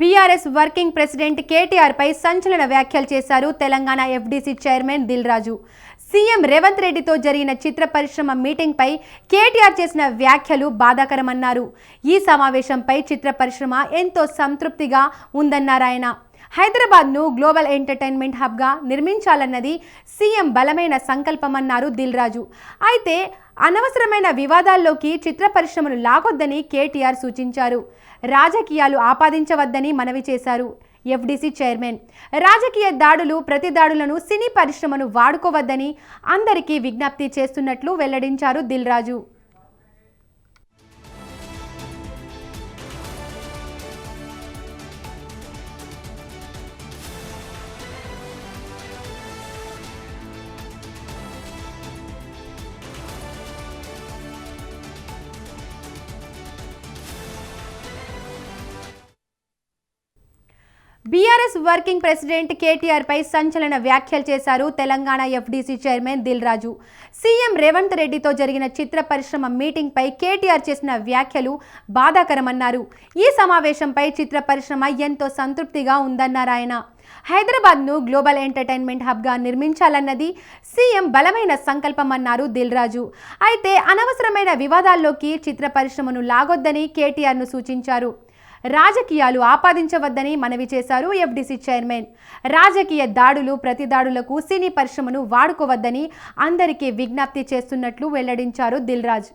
BRS working president KTR పై సంచలన వ్యాఖ్యలు చేశారు Telangana FDC chairman Dil Raju. CM Revanth రెడ్డితో జరిగిన చిత్ర పరిశ్రమ మీటింగ్ పై కేటీఆర్ చేసిన వ్యాఖ్యలు బాధాకరమన్నారు. ఈ సమావేశంపై చిత్ర పరిశ్రమ ఎంతో సంతృప్తిగా ఉందన్నారు ఆయన. హైదరాబాద్ను గ్లోబల్ ఎంటర్టైన్మెంట్ హబ్గా నిర్మించాలన్నది సీఎం బలమైన సంకల్పమన్నారు దిల్ రాజు. అయితే అనవసరమైన వివాదాల్లోకి చిత్ర పరిశ్రమను లాగొద్దని కేటీఆర్ సూచించారు. రాజకీయాలు ఆపాదించవద్దని మనవి చేశారు. ఎఫ్డీసీ చైర్మన్ రాజకీయ దాడులు, ప్రతి దాడులను సినీ పరిశ్రమను వాడుకోవద్దని అందరికీ విజ్ఞప్తి చేస్తున్నట్లు వెల్లడించారు Dil Raju. BRS working president KTR పై సంచలన వ్యాఖ్యలు చేశారు Telangana FDC chairman Dil Raju. CM Revanth రెడ్డితో జరిగిన చిత్ర పరిశ్రమ మీటింగ్ పై కేటీఆర్ చేసిన వ్యాఖ్యలు బాధాకరమన్నారు. ఈ సమావేశంపై చిత్ర పరిశ్రమ ఎంతో సంతృప్తిగా ఉందన్నారు ఆయన. హైదరాబాద్ను గ్లోబల్ ఎంటర్టైన్మెంట్ హబ్గా నిర్మించాలన్నది సీఎం బలమైన సంకల్పమన్నారు దిల్ రాజు. అయితే అనవసరమైన వివాదాల్లోకి చిత్ర పరిశ్రమను లాగొద్దని కేటీఆర్ను సూచించారు. రాజకీయాలు ఆపాదించవద్దని మనవి చేశారు ఎఫ్డీసీ చైర్మన్. రాజకీయ దాడులు, ప్రతి దాడులకు సినీ పరిశ్రమను వాడుకోవద్దని అందరికీ విజ్ఞప్తి చేస్తున్నట్లు వెల్లడించారు దిల్ రాజు.